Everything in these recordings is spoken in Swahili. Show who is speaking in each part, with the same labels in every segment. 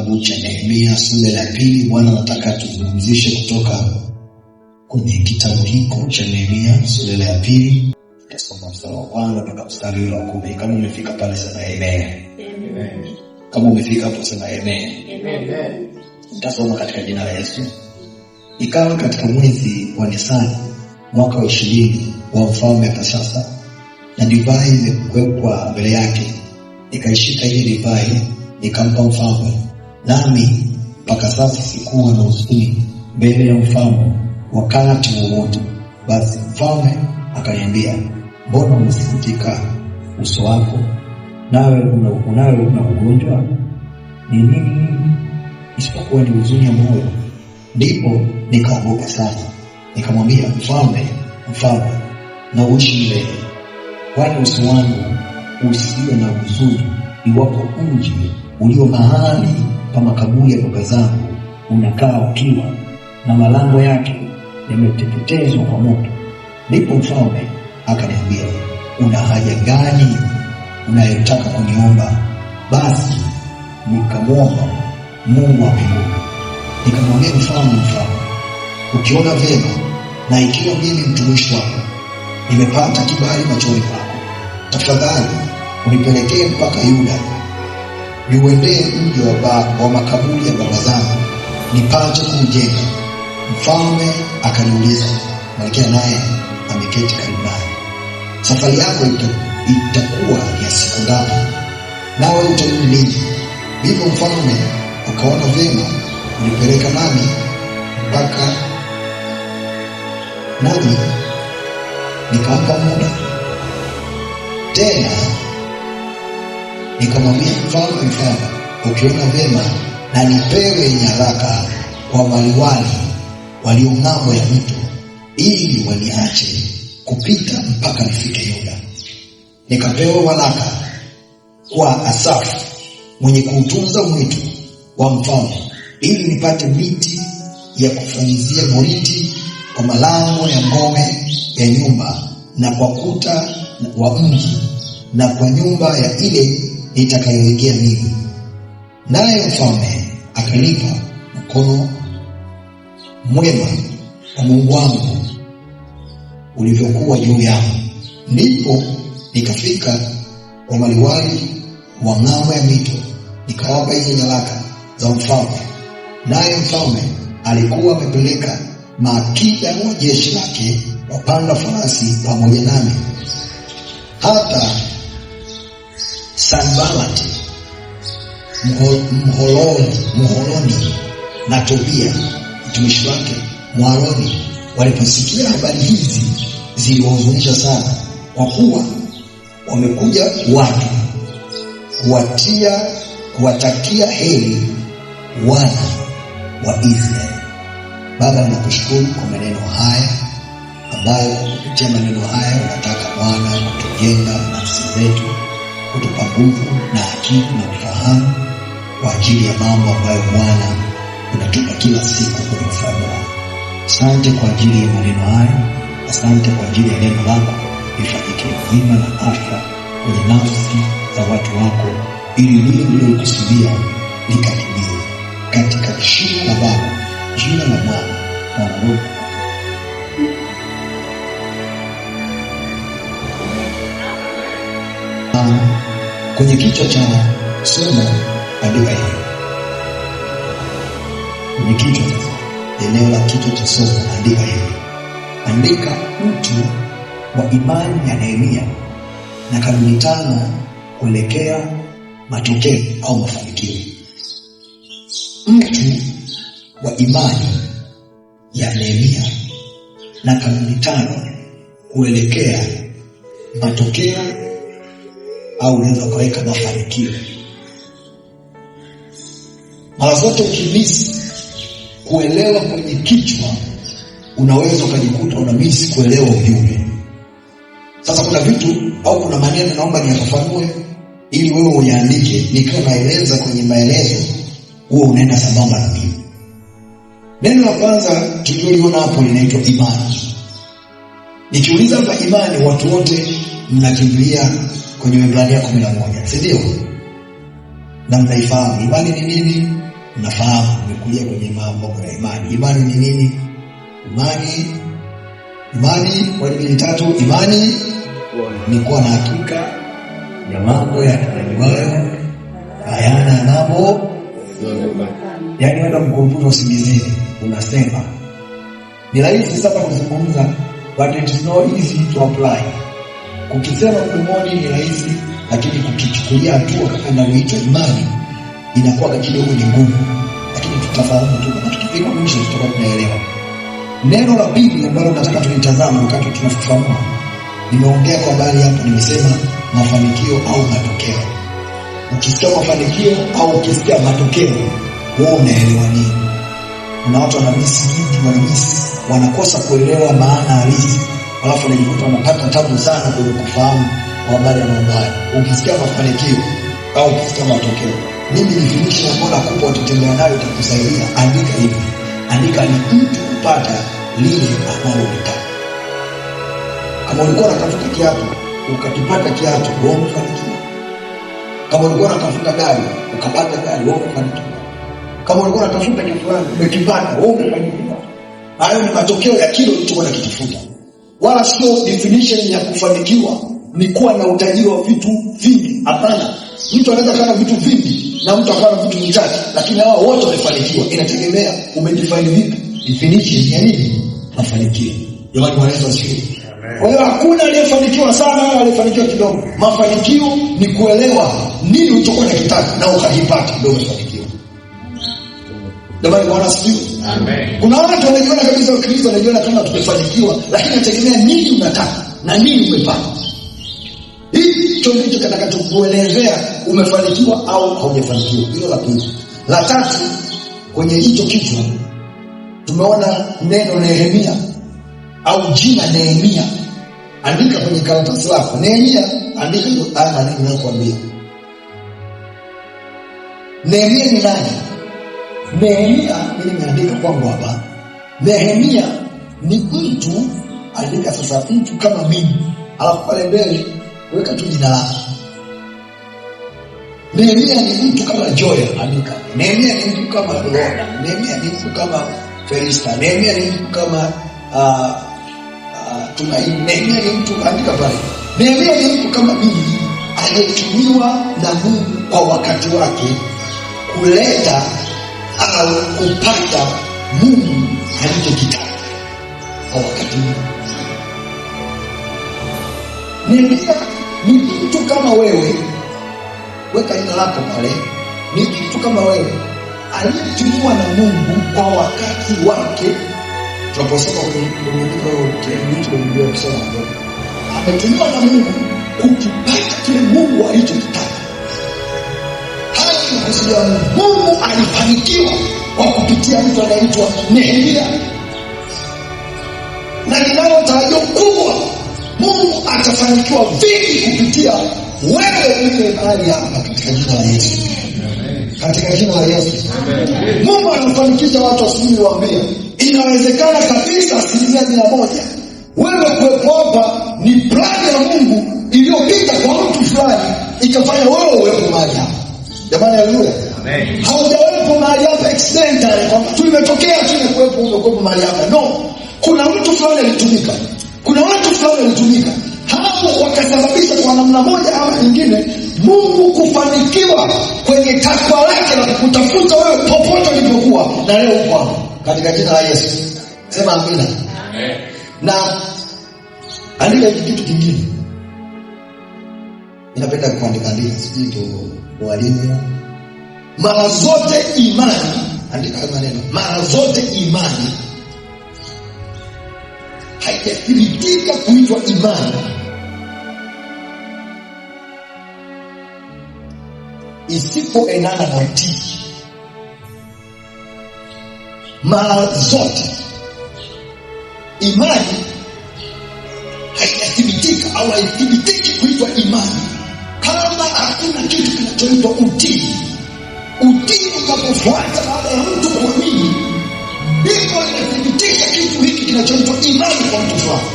Speaker 1: kitabu cha Nehemia sura ya 2. Bwana nataka tuzungumzishe kutoka kwenye kitabu hiko cha Nehemia sura ya 2. Tutasoma mstari wa 1 mpaka mstari wa 10. Kama umefika pale sema amen. Amen. Kama umefika hapo sema amen. Amen. Tutasoma katika jina la Yesu. Ikawa katika mwezi wa Nisani mwaka wa 20 wa mfalme Belshaza, na divai imewekwa mbele yake. Nikaishika ile divai nikampa mfalme, nami mpaka sasa sikuwa na huzuni mbele ya mfalme wakati wowote. Basi mfalme akaniambia, mbona umesikitika uso wako, nawe una ugonjwa? Ni nini isipokuwa ni huzuni ya moyo? Ndipo nikaogopa sana, nikamwambia mfalme, na uishi milele, kwani uso wangu usiwe na huzuni iwapo mji ulio mahali pa makaburi ya baba zangu unakaa ukiwa na malango yake yameteketezwa kwa moto. Ndipo mfalme akaniambia, una haja gani unayotaka kuniomba? Basi nikamwomba Mungu wa mbinguni. Nikamwambia mfalme, ukiona vyema na ikiwa mimi mtumishi wako nimepata kibali machoni pako, tafadhali unipelekee mpaka Yuda, niuendee mji wa makaburi ya baba zangu, nipate kuujenga. Mfalme akaniuliza, malkia naye ameketi karibu naye, safari yako itakuwa ya siku ngapi, nawe utarudi lini? Ndipo mfalme akaona vyema unipeleka nami mpaka, nami nikampa muda. Tena nikamwambia mfalme, ukiona vyema na nipewe nyaraka kwa maliwali walio ng'ambo ya mto, ili waniache kupita mpaka nifike Yuda. Nikapewa waraka kwa Asafu mwenye kuutunza mwitu wa mfalme, ili nipate miti ya kufanyizia boriti kwa malango ya ngome ya nyumba na kwa kuta wa mji na kwa nyumba ya ile nitakayoingia mimi. Naye mfalme akanipa mkono mwema wa Mungu wangu ulivyokuwa juu yangu. Ndipo nikafika kwa maliwali wa ng'ambo ya mito, nikawapa hizo nyaraka za mfalme. Naye mfalme alikuwa amepeleka maakida wa jeshi lake wapanda farasi pamoja nami. Hata Sanbalati Mholoni na Tobia mtumishi wake Mwaroni waliposikia habari hizi ziliwahuzunisha sana, kwa kuwa wamekuja watu kuwatakia heri wana wa Israeli. Baba, ninakushukuru kwa maneno haya ambayo kupitia maneno haya unataka Bwana kutujenga nafsi zetu, kutupa nguvu na akili na ufahamu kwa ajili ya mambo ambayo Bwana unatupa kila siku kwenye ufalme wako. Asante kwa ajili ya maneno haya, asante kwa ajili ya neno lako lifanyike uzima na afya kwenye nafsi za watu wako, ili lile uliokusudia likatimie, katika jina la Baba, jina la Mwana na Roho. Kwenye kichwa cha somo andika hivi. Kwenye kichwa sasa, eneo la kichwa cha somo andika hivi. Andika mtu wa imani ya Nehemia na kanuni 5 kuelekea matokeo au mafanikio. Mtu wa imani ya Nehemia na kanuni 5 kuelekea matokeo au unaweza kuweka mafanikio. Mara zote ukimisi kuelewa kwenye kichwa, unaweza ukajikuta unamisi kuelewa ujumbe. Sasa kuna vitu au kuna maneno naomba niyafafanue ili wewe uyaandike, nikiwa naeleza kwenye maelezo huo unaenda sambamba na mimi. Neno la kwanza tuliona hapo linaitwa imani. Nikiuliza hapa imani, watu wote mnakimbilia kwenye Waebrania 11, si ndio? Na mnaifahamu imani ni nini, Unafahamu, umekulia kwenye mambo ya imani. Imani ni nini? Imani kwa nini tatu? Imani ni kuwa na hakika ya mambo yanayotarajiwayo, hayana mambo. Yaani wewe mkumbuka usingizini, unasema ni rahisi sana kuzungumza, but it is not easy to apply. Kukisema mdomoni ni rahisi, lakini kukichukulia hatua kama inayoitwa imani inakuwa kidogo ni ngumu. Lakini tutafahamu tu na tukifika mwisho tutakuwa tunaelewa. Neno la pili ambalo nataka tulitazame wakati tunafafanua, nimeongea kwa habari hapo, nimesema mafanikio au matokeo. Ukisikia mafanikio au ukisikia matokeo, wewe unaelewa nini? Kuna watu wanakosa kuelewa maana halisi, alafu wanajikuta wanapata tabu sana kwenye kufahamu habari ya mambo haya. Ukisikia mafanikio au ukisikia matokeo, mimi definition ambayo nakupa utatembea nayo itakusaidia. Andika hivi. Andika ni mtu kupata lile analotaka. Kama ulikuwa unatafuta kiatu, ukakipata kiatu, wewe umefanikiwa. Kama ulikuwa unatafuta gari, ukapata gari, wewe umefanikiwa. Kama ulikuwa unatafuta kitu fulani, umekipata, wewe umefanikiwa. Hayo ni matokeo ya kile ulichokuwa unakitafuta. Wala sio definition ya kufanikiwa ni kuwa na utajiri wa vitu vingi. Hapana. Mtu anaweza kuwa na vitu vingi na mtu akawa na vitu vichache, lakini hao wote wamefanikiwa. Inategemea umedefine vipi definition ya nini mafanikio. Jamani, Bwana Yesu asifiwe. Kwa hiyo hakuna aliyefanikiwa sana wala aliyefanikiwa kidogo. Mafanikio ni kuelewa nini ulichokuwa unakitaka na ukakipata, ndio mafanikio. Jamani, Bwana asifiwe. Amen. Kuna watu wanajiona kabisa Wakristo, wanajiona kama tumefanikiwa, lakini inategemea nini unataka na nini umepata. Hicho ndicho kitakachokuelezea umefanikiwa au haujafanikiwa. Hilo la pili. La tatu, kwenye hicho kichwa tumeona neno Nehemia au jina Nehemia. Andika kwenye karatasi lako Nehemia, andika hiyo neno ninayokuambia. Nehemia ni nani? Nehemia, mimi nimeandika kwangu hapa. Nehemia ni mtu, andika sasa mtu kama mimi. Alafu pale mbele weka tu jina lako. Nehemia ni mtu kama Joel, andika. Nehemia ni mtu kama Rhoda. Nehemia ni mtu kama Felista. Nehemia ni mtu kama Tumaini. Nehemia ni mtu, andika pale. Nehemia ni mtu kama mimi, aliyetumiwa na Mungu kwa wakati wake kuleta au kupata Mungu alichokitaka kwa wakati huu. Nehemia ni mtu kama wewe, weka jina lako pale. Ni mtu kama wewe aliyetumiwa na Mungu kwa wakati wake. Tunaposoma kwenye Biblia kusema ametumiwa na Mungu kukipata kile Mungu alichokitaka. Hadi kusikia Mungu alifanikiwa kwa kupitia mtu anaitwa Nehemia. Na ninalotarajiwa kubwa, Mungu atafanikiwa vingi kupitia wewe uliye mahali hapa katika jina la Yesu. Katika jina la Yesu. Mungu anafanikisha watu asubuhi waambia. Inawezekana kabisa 100%. Wewe kuwepo hapa ni plani ya Mungu iliyopita kwa mtu fulani ikafanya wewe uwepo mahali hapa. Jamani, haleluya. Amen. Haujawepo mahali hapa accidentally kwamba tulimetokea tumekuwepo umekuwepo mahali hapa. No. Kuna mtu fulani alitumika. Kuna watu fulani walitumika. Hao wakasababisha kwa namna moja au nyingine Mungu kufanikiwa kwenye takwa lake na kutafuta wewe popote ulipokuwa, na leo uko hapa katika jina la Yesu. Sema amina. Amen. Na andika kitu kingine. Ninapenda kuandika sijui mwalimu. Mara zote imani, andika maneno. Mara zote imani haijathibitika kuitwa imani isipoendana na utii. Mara zote imani haijathibitika au haithibitiki kuitwa imani kama hakuna kitu kinachoitwa utii. Utii unapofuata baada ya mtu kuamini, ndipo inathibitisha kitu hiki kinachoitwa imani kwa mtu fulani.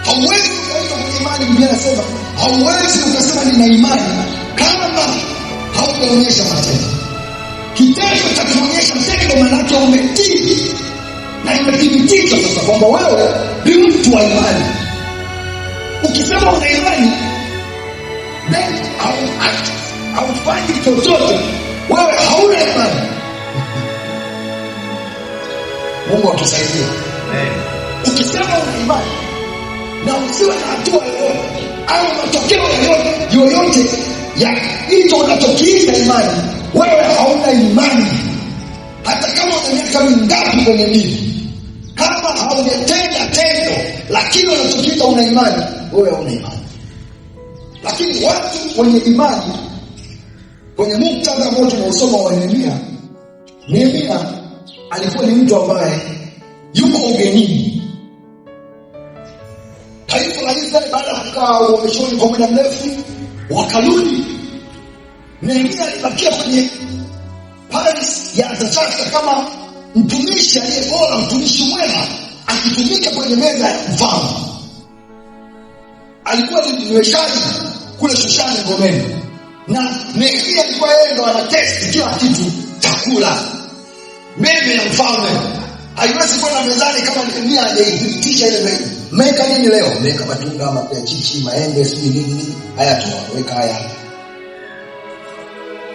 Speaker 1: Hauwezi ukaitwa kwenye imani. Biblia inasema hauwezi ukasema nina imani kama haujaonyesha matendo. Kitendo cha kuonyesha tendo maana yake umetii. Na imethibitisha sasa kwamba wewe ni mtu wa imani. Ukisema una imani, then haufanyi chochote, wewe hauna imani. Mungu atusaidie. Ukisema una imani na usiwe na hatua yoyote au matokeo yoyote ya hicho unachokiita imani, wewe hauna imani. Hata kama una miaka mingapi kwenye dini, kama haujatenda tendo lakini unachokiita una imani, wewe hauna imani. Lakini watu wenye imani, kwenye muktadha ambao tunausoma wa Nehemia alikuwa ni mtu ambaye yuko ugenini. Taifa la Israeli baada ya kukaa uhamishoni kwa muda mrefu wakarudi. Nehemia alibakia kwenye palace ya Artaxerxes kama mtumishi aliye bora, mtumishi mwema, akitumika kwenye meza ya mfalme. Alikuwa ni mnyweshaji kule Shushani ngomeni. Na Nehemia alikuwa yeye ndo anatesti kila kitu, chakula. Meme ya mfalme haiwezi kwenda mezani kama Nehemia hajaitisha ile meza. Meka nini leo? Meka matunda, maperachichi, maembe, sijui nini. Haya tu, weka haya.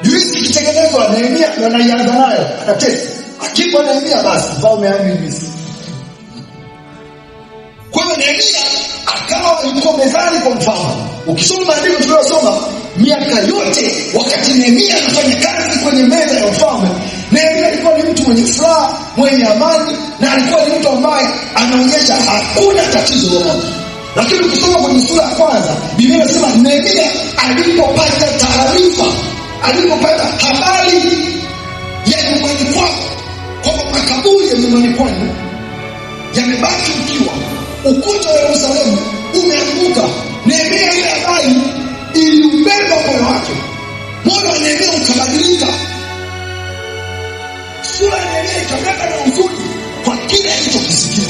Speaker 1: Juisi ikitengenezwa, Nehemia ndo anaianza nayo, anatesti. Akipa Nehemia basi mfalme amebisi. Kwa hiyo Nehemia akawa yuko mezani kwa mfalme. Ukisoma maandiko tuliyosoma, miaka yote wakati Nehemia anafanya kazi kwenye meza ya mfalme, Nehemia alikuwa ni mtu mwenye furaha, mwenye amani, na alikuwa ni mtu ambaye anaonyesha hakuna tatizo lolote. Lakini ukisoma kwenye sura ya kwanza, Biblia inasema Nehemia alipopata taarifa, alipopata habari ya nyumbani kwake, kwamba makaburi ya nyumbani kwake yamebaki ukiwa, ukuta wa Yerusalemu umeanguka, Nehemia ile habari iliubeba moyo wake. Moyo wa Nehemia ukabadilika. Sura ya Nehemia ikabeba na huzuni kwa kile alichokisikia.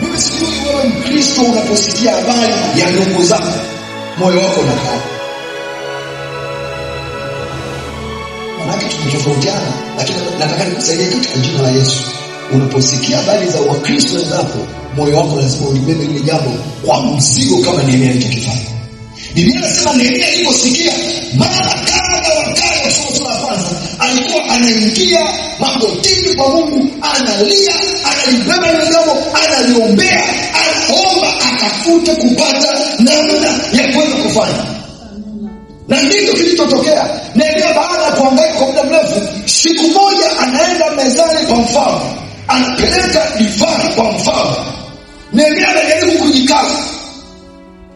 Speaker 1: Mimi sijui wewe Mkristo unaposikia habari ya ndugu zako, moyo wako unakaa. Maana tunatofautiana, lakini nataka nikusaidie katika jina la Yesu. Unaposikia habari za Wakristo wenzako, moyo wako lazima ulibebe ile jambo kwa mzigo kama Nehemia alichokifanya. Biblia inasema Nehemia aliposikia, mara kadha wa kadha, sura ya kwanza, alikuwa anaingia magotini kwa Mungu, analia, analibeba ile jambo, analiombea, anaomba akafute kupata namna ya kuweza kufanya. Na ndivyo kilichotokea. Nehemia baada ya kuhangaika kwa muda mrefu, siku moja anaenda mezani kwa mfalme, anapeleka divai kwa mfalme. Nehemia anajaribu kujikaza,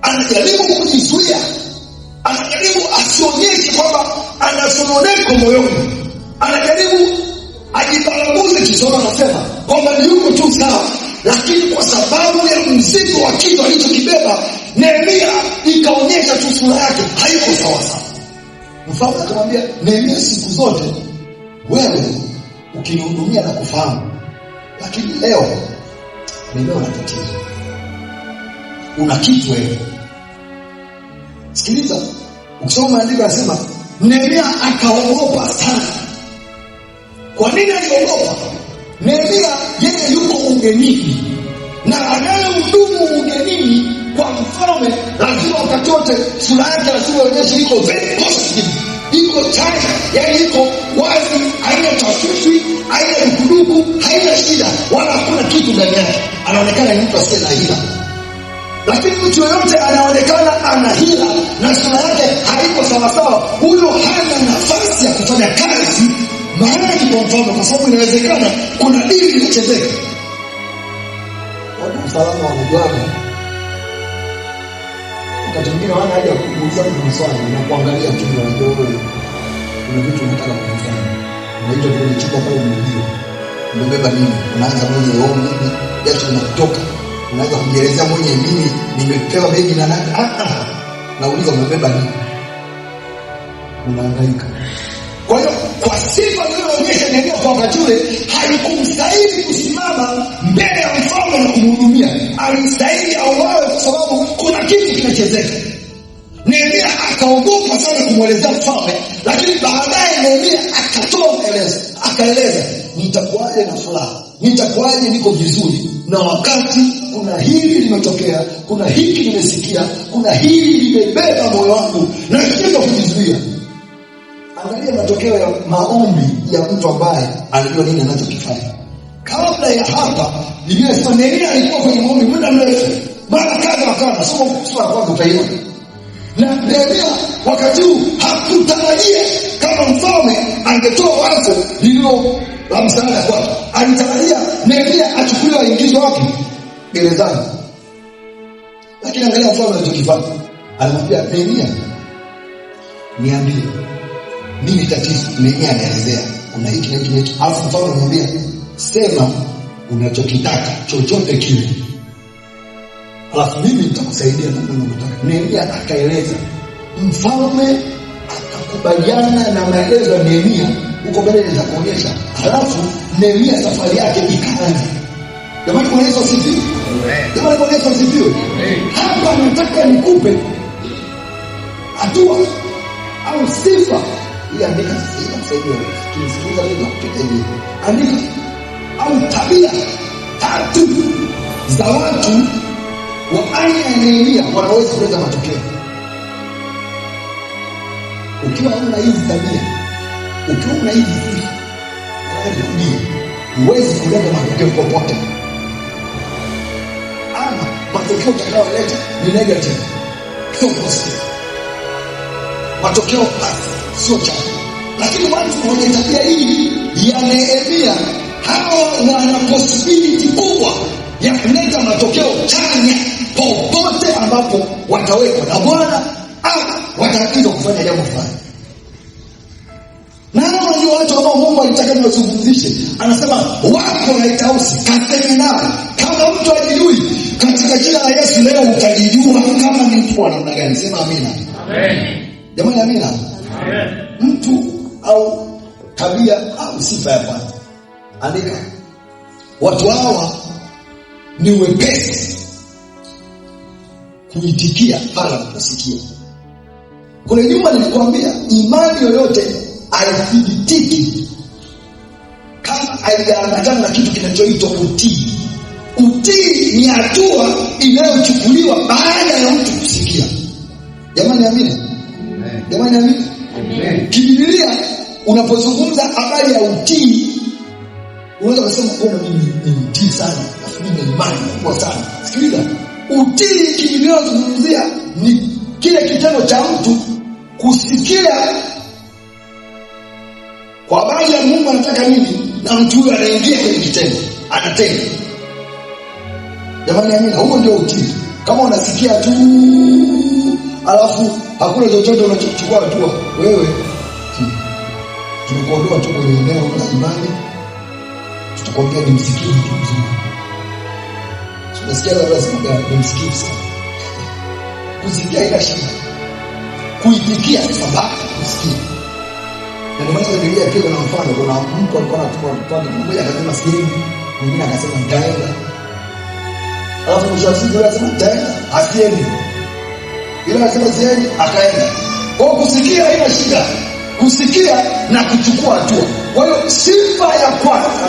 Speaker 1: anajaribu kujizuia, anajaribu asionyeshe kwamba anasononeka moyoni, anajaribu ajibaraguze kisoma, anasema kwamba ni yuko tu sawa. Lakini kwa sababu ya mzigo wa kitu alichokibeba, Nehemia ikaonyesha tu sura yake haiko sawa sawa. Mfalme akamwambia Nehemia, siku zote wewe ukinihudumia na kufahamu, lakini leo Nehemia una tatizo, una kitu wewe. Sikiliza, ukisoma maandiko yanasema Nehemia akaogopa sana. Kwa nini aliogopa? Nehemia yeye yuko ugenini, na anayehudumu ugenini kwa mfalme lazima wakati wote sura yake lazima ionyeshe iko very positive, iko chanya, yani iko wazi, haina tashwishi, haina dukuduku, haina shida, wala hakuna kitu ndani yake. Anaonekana ni mtu asiye na hila. Lakini mtu yoyote anaonekana ana hila na sura yake haiko sawa sawa, huyo hana nafasi ya kufanya kazi mahali kwa mfalme, kwa sababu inawezekana kuna dili inachezeka. Watu usalama wanajuana. Wakati mwingine wana haja kuuliza maswali na kuangalia tu na wewe kuna vitu unataka kufanya. Unaitwa kwenye chupa pale mmoja. Umebeba nini? Unaanza mwenye wewe nini? Yaani unatoka. Unaweza kujielezea mwenye mimi nimepewa begi na nani? Nauliza umebeba nini? Unahangaika. Kwa hiyo kwa sifa iliyoonyesha Nehemia kwa wakati ule, haikumstahili kusimama mbele ya mfalme na kumhudumia. Alistahili auawe kwa sababu kuna kitu kinachezeka. Nehemia akaogopa sana kumwelezea mfalme, lakini baadaye Nehemia akatoa maelezo, akaeleza nitakuwaje na furaha, nitakuwaje niko vizuri, na wakati kuna hili limetokea, kuna hiki nimesikia, kuna hili limebeba moyo wangu na sio kujizuia. Angalia matokeo ya maombi ya mtu ambaye alijua nini anachokifanya. Kabla ya hapa Biblia inasema Nehemia alikuwa kwenye maombi muda mrefu, mara kadha wa kadha. Soma sura ya kwanza utaiona. Na Nehemia wakati huu hakutarajia kama mfalme angetoa wazo lililo la msaada kwake. Alitarajia Nehemia achukuliwe aingizwe wapi? Gerezani. Lakini angalia mfalme alichokifanya. Alimwambia Nehemia, niambie nini tatizo? Nehemia anaelezea kuna hiki na hiki na hiki. Alafu mfalme anamwambia sema unachokitaka chochote kile, alafu mimi nitakusaidia na unachotaka. Nehemia akaeleza, mfalme akakubaliana na maelezo ya Nehemia. Huko mbele nitakuonyesha. Alafu Nehemia safari yake ikaanza. Jamani, kwa Yesu asifiwe. Jamani, kwa Yesu asifiwe. Hapa nataka nikupe hatua au sifa ili andika sasa kusaidia. Tunasikiliza leo kupita hivi. Andika au tabia 3 za watu wa aina ya Nehemia wanaweza kuleta matokeo. Ukiwa una hizi tabia, ukiwa una hizi sifa, huwezi kuleta matokeo popote. Ama matokeo utakayoleta ni negative, sio positive. Matokeo basi sio chanya. Lakini watu wenye tabia hii ya Nehemia, hao wana possibility kubwa ya kuleta matokeo chanya popote ambapo watawekwa na Bwana au wataagizwa kufanya jambo fulani. Na hao ndio watu ambao Mungu alitaka niwazungumzishe. Anasema wako Lighthouse, kaseme nao. Kama mtu ajijui, katika jina la Yesu leo utajijua kama ni mtu wa namna gani. Sema amina. Amen. Jamani, amina. Amen. Mtu au tabia au sifa ya kwanza. Andika. Watu hawa ni wepesi kuitikia pale wanaposikia. Kuna nyuma nilikwambia imani yoyote haithibitiki kama haijaambatana na kitu kinachoitwa utii. Utii ni hatua inayochukuliwa baada ya mtu kusikia. Jamani, amina. Jamani, amina. Biblia unapozungumza habari ya utii, unaweza kusema kuna mimi ni mtii sana, mimi ni imani kubwa sana. Sikiliza, utii Biblia inazungumzia ni kile kitendo cha mtu kusikia kwa habari ya Mungu anataka nini, na mtu huyo anaingia kwenye kitendo, anatenda. Jamani, amina. Huo ndio utii. Kama unasikia tu alafu hakuna chochote unachochukua hatua, wewe tunakuondoa tu kwenye eneo la imani, tutakwambia ni msikivu tu mzuri. Tunasikia lazima ni msikivu sana. Kusikia ila shida, kuitikia sababu kusikia. Na ndio maana Biblia pia kuna mfano, kuna mtu alikuwa anatoa mmoja akasema sikieni, mwingine akasema nitaenda. Alafu mwisho wa siku akasema nitaenda, asiendi. Ila akasema sieni, akaenda. Kwa kusikia haina shida, kusikia na kuchukua hatua. Kwa hiyo sifa ya kwanza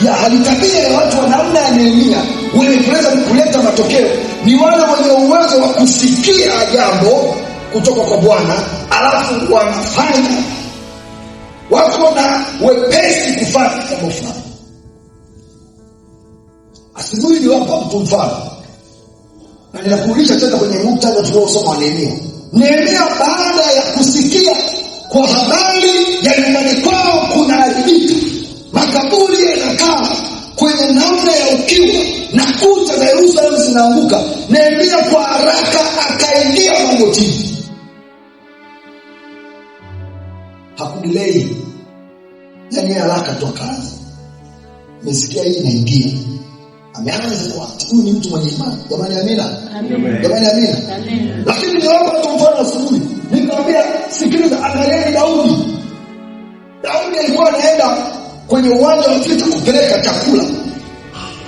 Speaker 1: ya halitabia ya watu wa namna ya Nehemia wenye kuweza kuleta matokeo ni wale wenye uwezo wa kusikia jambo kutoka kwa Bwana, alafu wanafanya, wako na wepesi kufanya jambo fulani. Asubuhi niliwapa mtu mfano, na ninakuuliza tena kwenye muktadha tuliosoma wa Nehemia. Nehemia baada ya kusikia kwa habari ya nyumbani kwao kunaharibika, makaburi yanakaa kwenye namna ya ukiwa na kuta za Yerusalemu zinaanguka, Nehemia kwa haraka akaingia magotini. Hakudelay, yani haraka tu akaanza. Nimesikia hii inaingia, ameanza kwa huyu ni mtu mwenye imani. Jamani, amina. Jamani, amina. Lakini niomba tu mfano asubuhi, nikamwambia sikiliza, angalieni Daudi. Daudi alikuwa anaenda kwenye uwanja wa vita kupeleka chakula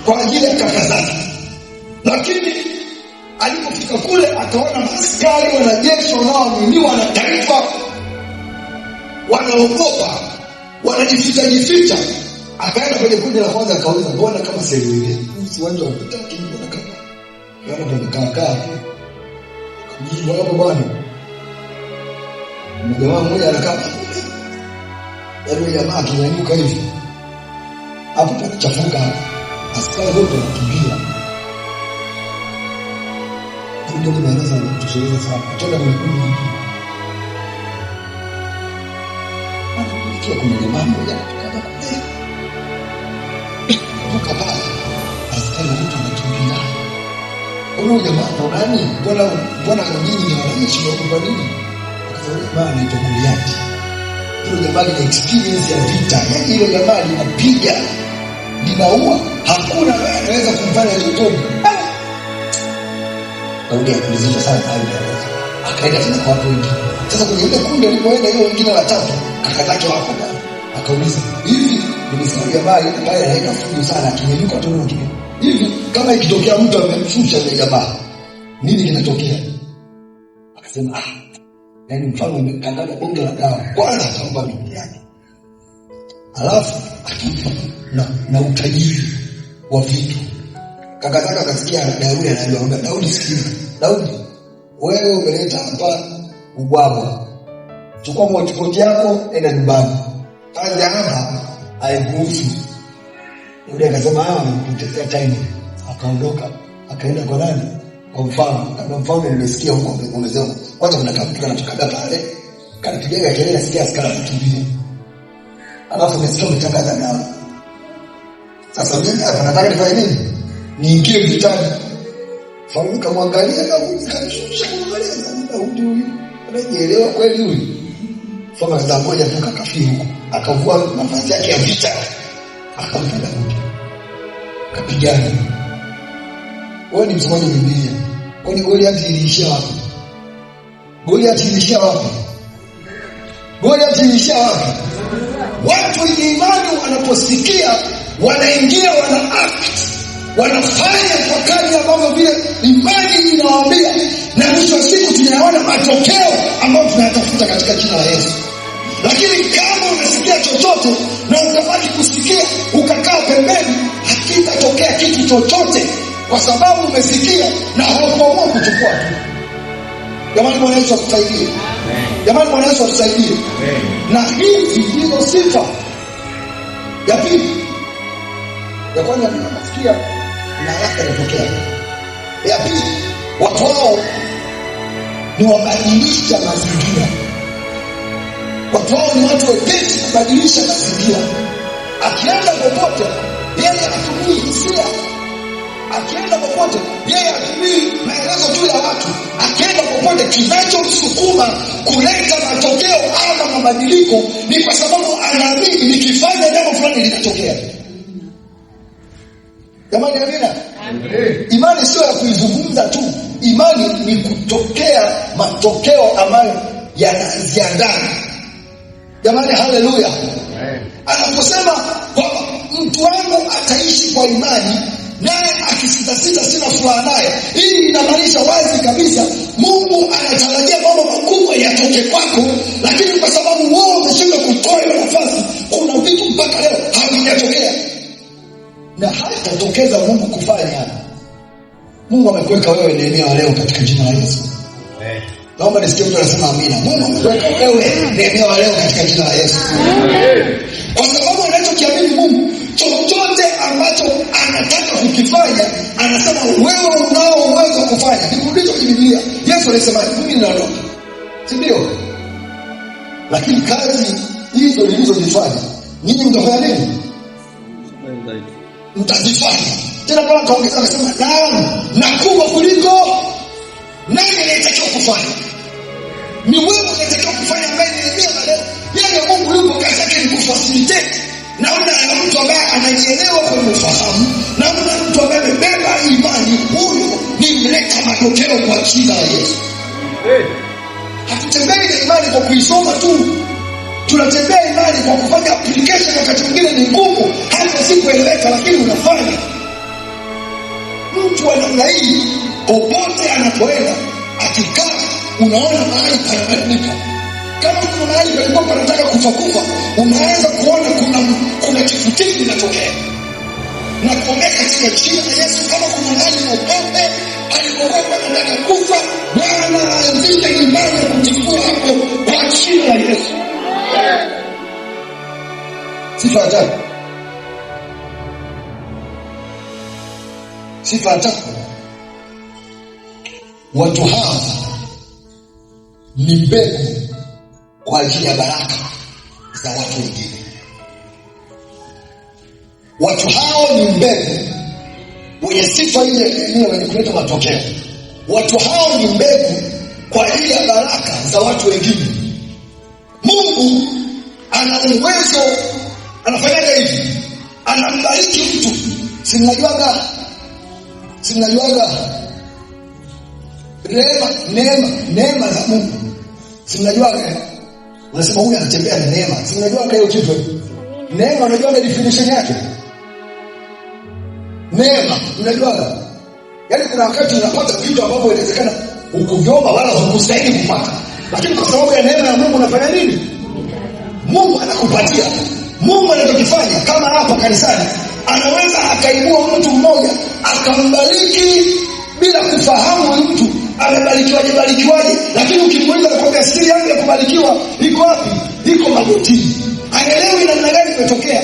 Speaker 1: kwa ajili ya kaka zake, lakini Alipofika kule akaona maaskari wanajeshi wanaoaminiwa na taifa wanaogopa, wanajificha. Akaenda kwenye kundi la kwanza akauliza, mbona kama selewe? Si wanja wapita kidogo na kama. Yana kaa. Mjini hapo bwana. Mjamaa mmoja anakaa. Yule jamaa akinyanyuka hivi. Hapo panachafuka. Askari wote wanakimbia. Ndio maana tunatosheleza sana. Kutoka kwenye kundi hili. Kuna jamaa mmoja anatoka kule. Kutoka pale. Askari wote wanakimbia. Huyo jamaa ndo nani? Mbona nyinyi ni wanajeshi wa nini? Akasema jamaa anaitwa Goliath. Huyo jamaa ana experience ya vita. Yaani ile jamaa linapiga, linaua, hakuna ambaye anaweza kumfanya chochote. Daudi akulizisha sana hayo. Akaenda tena kwa watu wengine. Sasa kwenye ile kundi alipoenda yule wengine watatu, kaka zake wako pale. Akauliza, hivi nimesikia jamaa yuko pale anaenda fujo sana, kimenyuka tu na kitu. Hivi kama ikitokea mtu amemshusha ile jamaa, nini kinatokea? Akasema yaani mfano umekandaga bonge la dawa, kwanza atampa ndugu yake. Alafu atampa na utajiri wa vitu. Kaka zake akasikia Daudi anaambia, Daudi sikiliza. Daudi, wewe umeleta hapa ubwabwa. Chukua mochokoti yako enda nyumbani. Kazi hapa haikuhusu. Yule akasema nimekutetea time. Akaondoka, akaenda kwa nani? Kwa mfalme. Kama mfalme nimesikia huko amekuelezea. Kwanza kuna mtu anatoka pale. Kanipigia kelele asikia askari kukimbia. Alafu nimesikia mtangaza nao. Sasa mimi hapa nataka nifanye nini? Niingie vitani. Mfalme kamwangalia na kumshusha kumwangalia Daudi huyu. Anajielewa kweli huyu. Mfalme akaanza toka kafiri huko. Akavua mavazi yake ya vita. Akampa Daudi. Kapigana. Wewe ni msomaji wa Biblia. Kwani Goliath iliishia wapi? Goliath iliishia wapi? Watu wenye imani wanaposikia, wanaingia, wana act, wanafanya kwa kadri ambavyo vile imani inawaambia, na mwisho wa siku tunayaona matokeo ambayo tunayatafuta katika jina la Yesu. Lakini kama unasikia chochote na ukabaki kusikia ukakaa pembeni, hakitatokea kitu chochote, kwa sababu umesikia na haukuamua kuchukua tu. Jamani, Bwana Yesu atusaidie. Jamani, Bwana Yesu atusaidie. Na hizi ndizo sifa. Ya pili, ya kwanza tunasikia na yake yanatokea. Ya pili, watu wao ni wabadilisha mazingira. Watu hao ni watu wepesi kubadilisha mazingira. Akienda popote, yeye anatumia hisia. Akienda popote, yeye anatumia maelezo tu ya watu. Akienda popote, kinachomsukuma kuleta matokeo ama mabadiliko ni kwa sababu anaamini nikifanya jambo fulani litatokea. Jamani, amina. Imani sio ya kuizungumza tu. Imani ni kutokea matokeo ambayo yanaziandana. Jamani, haleluya. Anaposema kwamba mtu wangu ataishi kwa imani, naye akisita sina furaha naye, hii inamaanisha wazi kabisa Mungu anatarajia mambo makubwa yatoke kwako, lakini kwa sababu wewe umeshindwa kutoa hiyo nafasi, kuna vitu mpaka leo havijatokea na hatatokeza Mungu kufanya. Mungu amekuweka wewe Nehemia leo katika jina la Yesu. Naomba nisikie mtu anasema amina. Mungu amekuweka wewe Nehemia leo katika jina la Yesu. Kwa sababu unachokiamini Mungu, chochote ambacho anataka kukifanya, anasema wewe unao uwezo wa kufanya. Nikuulize kwenye Biblia, Yesu alisema mimi ninaondoka. Si ndio? Lakini kazi hizo nilizozifanya, ninyi mtafanya nini? Mtazifanya. Tena Bwana akaongeza akasema, naam, nakubwa kuliko nani anayetakiwa kufanya. Ni wewe unayetakiwa kufanya mbele ya leo. Yeye Mungu yupo kazi yake ni kufacilitate. Naona mtu ambaye anajielewa kwa ufahamu, naona mtu ambaye amebeba imani, huyo ni mleta matokeo kwa jina la Yesu. Hatutembei na imani kwa kuisoma tu. Tunatembea imani kwa kufanya application. Wakati mwingine ni ngumu, hata si kueleweka, lakini unafanya. Mtu wa namna hii Popote anapoenda akikaa, unaona mahali panabadilika. Kama kuna mahali palikuwa panataka kufa, unaanza kuona kuna kifutiki kinatokea. Na kuombea katika jina la Yesu, kama kuna mahali upombe alikokuwa anataka kufa, Bwana aanzishe imani ya kutifua hapo kwa jina la Yesu. Sifa ya tatu. Sifa ya tatu. Watu hawa ni mbegu kwa ajili ya baraka za watu wengine. Watu hao ni mbegu wenye sifa ile wenye kuleta matokeo. Watu hao ni mbegu kwa ajili ya baraka za watu wengine. Mungu ana uwezo, anafanyaga hivi, anambariki mtu. Simnajuaga neema za Mungu. Simnajuaga, unasema huyu anatembea na neema. Simnajuaga hiyo kitu. Neema, unajuaga definition yake? Neema, unajuaga? Yaani kuna wakati unapata vitu ambavyo inawezekana ukuviomba wala hukustahili kupata, lakini kwa sababu ya neema ya Mungu unafanya nini? Mungu anakupatia. Mungu anachokifanya kama hapa kanisani, anaweza akaibua mtu mmoja akambariki bila kufahamu mtu amebarikiwaje, lakini ukimuuliza kwa siri yangu ya kubarikiwa iko wapi? Iko magotini. Haelewi namna gani imetokea.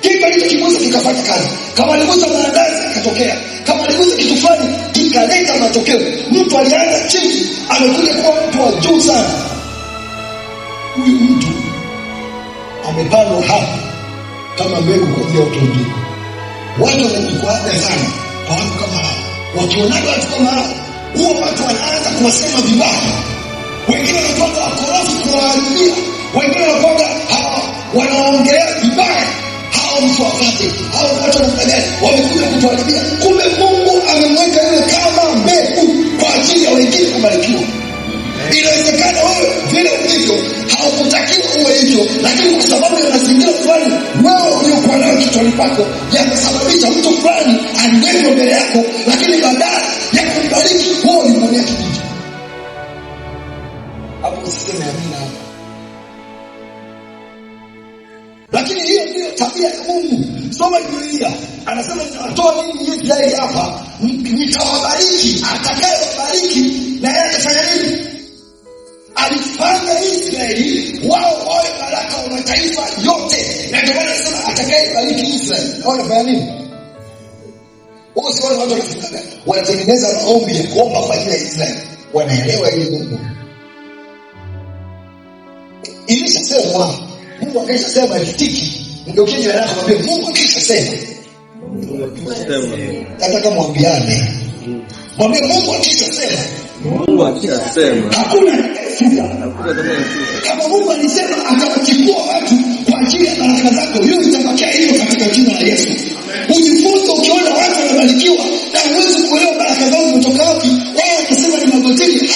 Speaker 1: Kitu kilichokigusa kikafanya kazi. Kama aligusa maandazi akatokea. Kama aligusa kitu fulani kikaleta matokeo. Mtu alianza chini, amekuja kuwa mtu wa juu sana. Huyu mtu amepandwa hapa kama mbegu kwa ajili ya watu wengine. Watu wanajikwaza sana kwa watu kama hao. Wakionaga watu kama hao, huo watu wanaanza kuwasema vibaya. Wengine wanatoka wakorofi kuwaambia. Wengine wanakuwa wanaongelea vibaya. Hao mtu wapate, hao watu wanafanya wamekuja kutuharibia. Kumbe Mungu amemweka yule kama mbegu kwa ajili ya wengine kubarikiwa. Inawezekana wewe vile ulivyo haukutakiwa uwe hivyo, lakini kwa sababu ya mazingira fulani wewe uliokuwa nayo kichwani pako yanasababisha mtu fulani aliwekwe mbele yako, lakini baadaye ya kumbariki wewe ulimwonea kijiji. Hapo usiseme amina hapo. Lakini hiyo ndio tabia ya Mungu. Soma Biblia. Anasema nitatoa nini Israeli hapa? Nitawabariki. Atakayewabariki na yeye atafanya nini? Alifanya Israeli wao wawe baraka wa mataifa yote. Na ndio maana anasema atakayebariki Israeli anafanya nini? Wao si wale watu wanafunga. Wanatengeneza maombi ya kuomba kwa ajili ya Israeli. Wanaelewa ile Mungu. Ilishasemwa. Mungu akishasema litiki, ndio kile anachomwambia Mungu akishasema. Nataka muambiane. Mwambie Mungu akishasema.
Speaker 2: Mungu akishasema.
Speaker 1: Hakuna kama Mungu alisema atawachukua watu kwa ajili ya baraka zako, hiyo itabakia hiyo katika jina la Yesu. Ujifunze ukiona watu wanabarikiwa na uweze kuelewa baraka zao kutoka wapi. Wao wanasema ni magotini.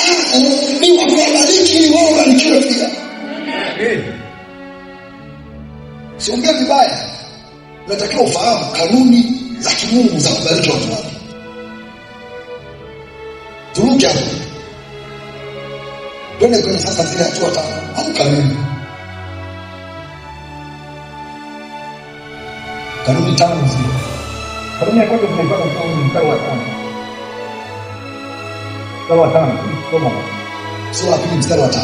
Speaker 1: Ni wakubariki ili wao wabarikiwe pia. Siongea vibaya. Unatakiwa ufahamu kanuni za kimungu za kubariki watu wako. Turuki hapo. Twende kwenye sasa zile hatua tano au kanuni. Kanuni tano zile.
Speaker 3: Kanuni ya kwanza tunaipata kwa mstari wa 5. Mstari wa 5. Soma.
Speaker 1: Sura ya 2 mstari wa 5.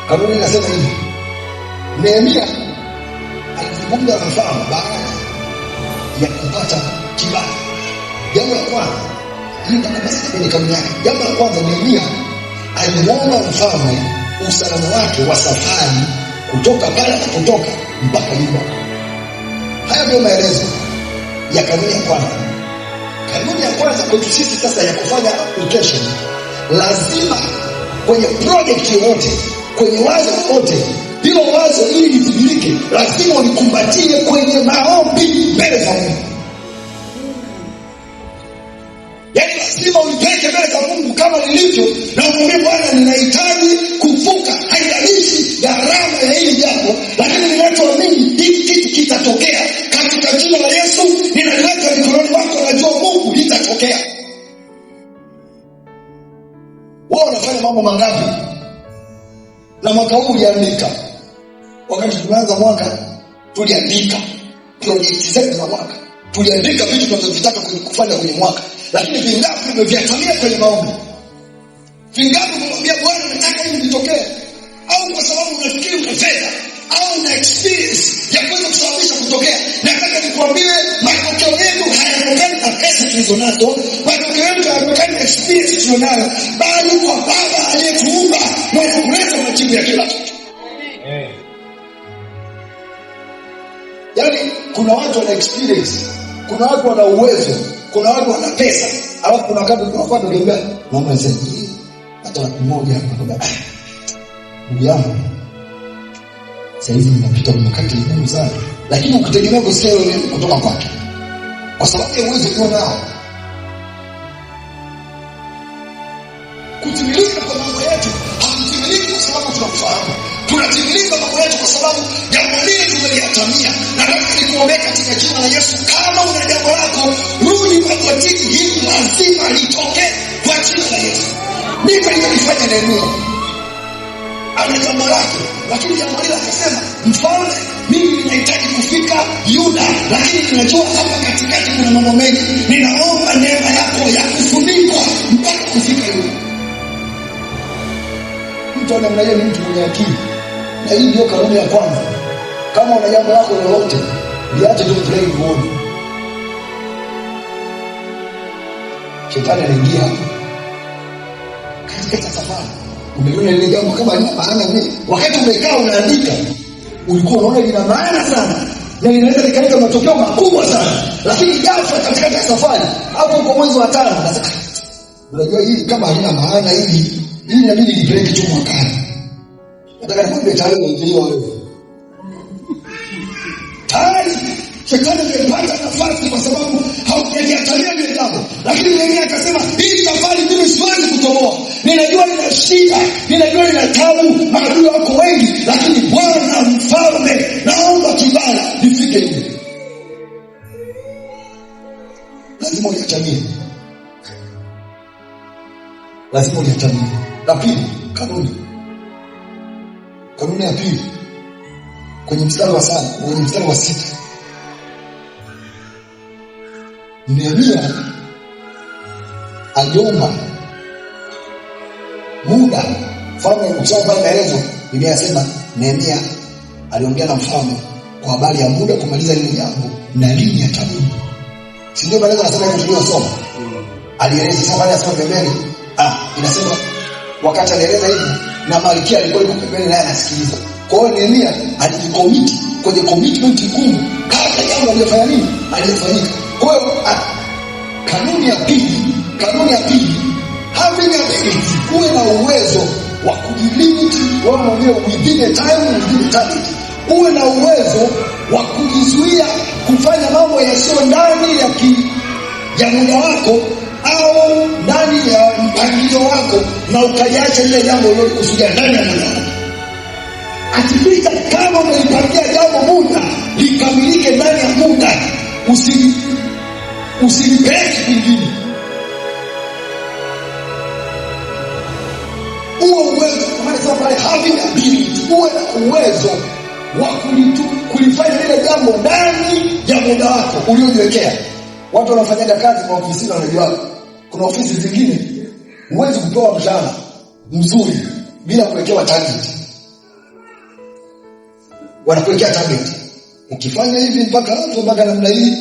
Speaker 1: Kanuni inasema hivi. Nehemia alizungumza na mfalme baada ya kupata kibali. Jambo la kwanza, hili kama basi kwenye kanuni yake. Jambo la kwanza, Nehemia alimuomba mfalme usalama wake wa safari kutoka pale anapotoka mpaka Yuda. Haya ndio maelezo ya kanuni ya kwanza. Kanuni ya kwanza kwetu sisi sasa ya kufanya application, lazima kwenye project yoyote, kwenye wazo lolote, hilo wazo ili litimilike, lazima ulikumbatie kwenye maombi mbele za Mungu. Yaani lazima ulipeke mbele za Mungu kama lilivyo, na umwambie Bwana, ninahitaji kuvuka, haijalishi gharama ya hili jambo, lakini ninachoamini hiki kitu kitatokea katika jina la Yesu. Ninaliweka mikononi mwako, najua Mungu litatokea. mambo mangapi? Na mwaka huu uliandika. Wakati tunaanza mwaka tuliandika project zetu za mwaka. Tuliandika vitu tunavyotaka kufanya kwenye mwaka. Lakini vingapi tumeviatamia kwenye maombi? Vingapi kumwambia Bwana nataka hili litokee? Au kwa sababu unafikiri una fedha au una experience ya kuweza kusababisha kutokea? Nataka nikwambie matokeo yetu hayatokani na pesa tulizonazo, matokeo yetu hayatokani na experience tulizonayo, bali kwa Baba aliyetuumba mwenye kuleta majibu ya kila kitu. Yaani kuna watu wana experience, kuna watu wana uwezo, kuna watu wana pesa, alafu kuna wakati unafuata ukiambia mama anasema hata watu mmoja hapa ndugu yangu sasa hivi ninapita kwa wakati mgumu sana, lakini ukitegemea kusema kutoka kwake kwa sababu ya uwezo ulio nao. Kutimilika kwa mambo yetu hakutimiliki kwa sababu tunafahamu, tunatimilika mambo yetu kwa sababu jambo lile tumeliatamia. Nataka nikuombee katika jina la Yesu, kama una jambo lako rudi kwa goti, hili lazima litoke kwa jina la Yesu. Ndivyo nilifanya Nehemia. Ana jambo lake, lakini jambo lile akasema, mfalme mimi ninahitaji kufika Yuda, lakini ninajua hapa katikati kuna mambo mengi, ninaomba neema yako ya kufunikwa mpaka kufika Yuda. Mtu anamwambia ni mtu mwenye akili, na hii ndio kanuni ya kwanza. Kama una jambo lako lolote, liache tu play uone. Shetani anaingia katika safari. Umeona ile jambo kama lina maana nini? Wakati umekaa unaandika, ulikuwa unaona lina maana sana na linaweza likaleta matokeo makubwa sana, lakini ghafla katika safari hapo kwa mwezi wa 5 nasema unajua hii kama haina maana hii inabidi nipeleke tu mwakani. Nataka nikwambie tayari unaingia wewe. Tayari shetani amepata nafasi kwa sababu haujaliatamia ile jambo. Lakini yeye akasema hii safari mimi siwezi kutoboa. Ninajua nina shida, ninajua nina taabu, maadui wako wengi, lakini Bwana mfalme naomba kibali nifike huko. Lazima uyatamie. Lazima uyatamie. La pili, kanuni. Kanuni ya pili. Kwenye mstari wa 6. Nehemia aliomba muda. Mfalme ukisoma maelezo inasema Nehemia aliongea na mfalme kwa habari ya muda kumaliza ile jambo na lini atarudi. Si ndio maelezo yanasema hivi tuliyosoma? Alieleza sasa baada ya soma pembeni. Inasema wakati alieleza hivi na Malkia alikuwa yuko pembeni naye anasikiliza. Kwa hiyo Nehemia alijicommit kwenye commitment ngumu kabla jambo alifanya nini? Alifanyika. Kwa hiyo kanuni ya pili, having ability, uwe na uwezo wa kujilimit wewe mwenyewe within a time, within a target. Uwe na uwezo wa kujizuia kufanya mambo yasiyo ndani ya muda wako au ndani ya mpangilio wako na ukaliacha ile jambo ulilokusudia ndani ya muda wako. Hakikisha kama umeipangia jambo muda likamilike ndani ya muda, usilipeleke kwingine. Uwe uwezo, kama sasa pale having ability, uwe na uwezo wa kulifanya lile jambo ndani ya muda wako uliojiwekea. Watu wanafanya kazi kwa ofisi na wanajua kuna ofisi zingine huwezi kupewa mshahara mzuri bila kuwekewa target. Wanakuwekea target. Ukifanya hivi mpaka namna hii,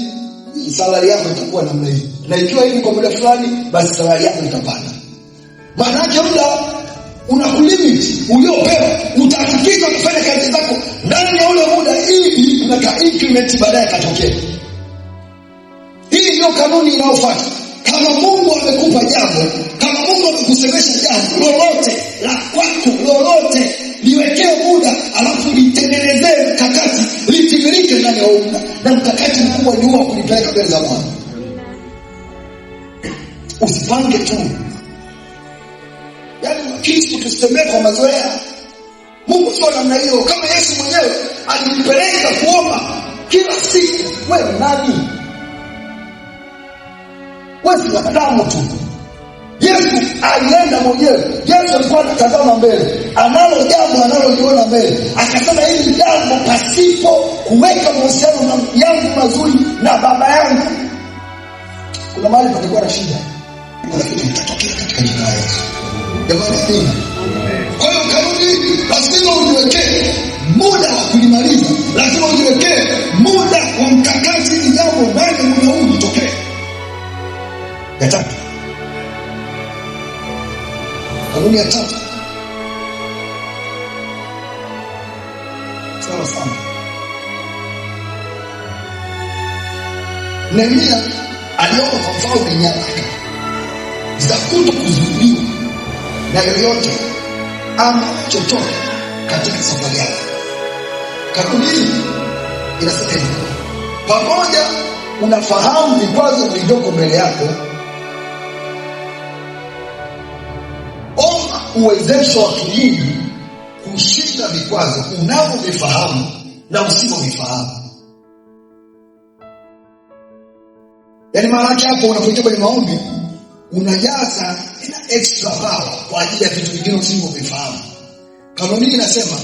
Speaker 1: salary yako itakuwa namna hii. Na ikiwa hivi kwa muda fulani, basi salary yako itapanda. Maana yake muda unakulimit uliopewa, utahakikisha kufanya kazi zako ndani ya ule muda ili unaka increment baadaye katokea. Hii ndio kanuni inayofuata. Kama Mungu amekupa jambo, kama Mungu amekusemesha jambo lolote la kwako, lolote liwekee muda, alafu litengenezee mkakati litimilike ndani ya muda, na mkakati mkubwa ni huo kulipeleka mbele za Bwana. Usipange tu. Yaani Kristo tusemee kwa mazoea. Mungu sio namna hiyo. Kama Yesu mwenyewe alipeleka kuomba kila siku, wewe nani? Wewe si wanadamu tu. Yesu alienda mwenyewe. Yesu alikuwa anatazama mbele, analo jambo analoliona mbele, akasema hili jambo pasipo kuweka mahusiano yangu mazuri na baba yangu, kuna mahali patakuwa na shida. Lakini itatokea katika jina la Yesu. Jamani, kwa hiyo kanuni lazima ujiwekee muda wa kulimaliza, lazima ujiwekee muda wa mkakati ili jambo ndani muda huu litokee. Ya tatu, kanuni ya tatu, sawa sana. Nehemia aliomba kwa mfalme nyaraka za kutokuzuiliwa na yoyote ama chochote katika safari yake. Kanuni hii inasema pamoja unafahamu vikwazo vilivyoko mbele yako, omba uwezesho wa kimungu kushinda vikwazo unavyovifahamu na usivyovifahamu. Yaani maana yake hapo unapoingia kwenye maombi unajaza ina extra power kwa ajili ya vitu vingine usivyovifahamu. Kanuni inasema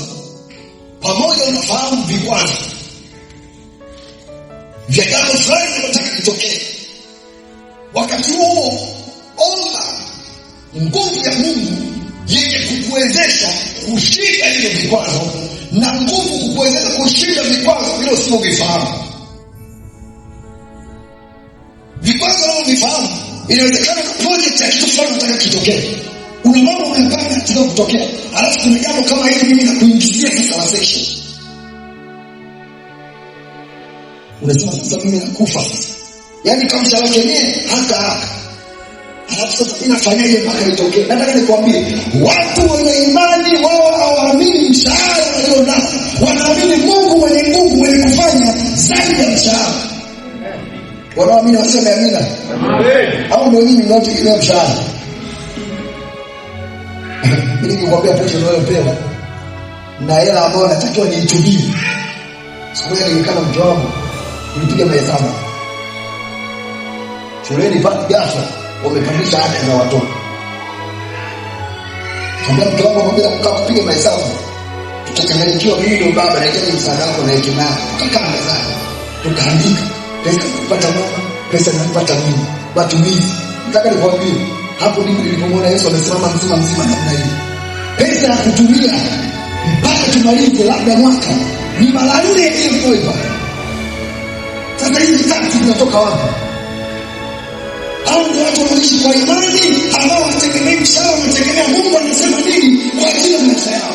Speaker 1: pamoja unafahamu vikwazo vya jambo fulani unataka kitokee, wakati huo omba nguvu ya Mungu yenye kukuwezesha kushinda hivyo vikwazo na nguvu kukuwezesha kushinda vikwazo vile usivyovifahamu. Vikwazo unavyovifahamu, inawezekana project ya kitu fulani unataka kitokee, una mambo unayopanga kidogo kutokea, alafu kuna jambo kama hili mimi na kuingizia sasa section. Unasema sasa mimi nakufa. Yaani kama mshahara wenyewe hata alafu sasa inafanyaje mpaka itokee? Nataka nikwambie, watu wenye imani wao hawaamini mshahara walionao. Wanaamini Mungu mwenye nguvu mwenye kufanya zaidi ya mshahara. Wanaamini waseme amina. Amen. Au ndio nini mnaotegemea mshahara? Ili nikwambia pote unayopewa na hela ambayo natakiwa niitumie. Siku ile nilikana mke wangu nilipiga mahesabu. Shuleni pati ghafla wamepandisha ada za watoto. Kama mke wangu anambia kupiga mahesabu, tutachanganyikiwa mimi ndio baba na ile msaada wako na hekima. Tukakaa mezani. Tukaandika pesa kupata mama, pesa kupata mimi. Matumizi. Nataka nikwambie, hapo ndipo nilipomwona Yesu amesimama mzima namna hii. Pesa ya kutumia mpaka tumalize labda mwaka ni mara 4 iliyotoka. Sasa hizi tatu zinatoka wapi? Hao ndio watu wanaishi kwa imani, ambao wanategemea mshahara, wanategemea Mungu anasema nini kwa ajili ya maisha yao.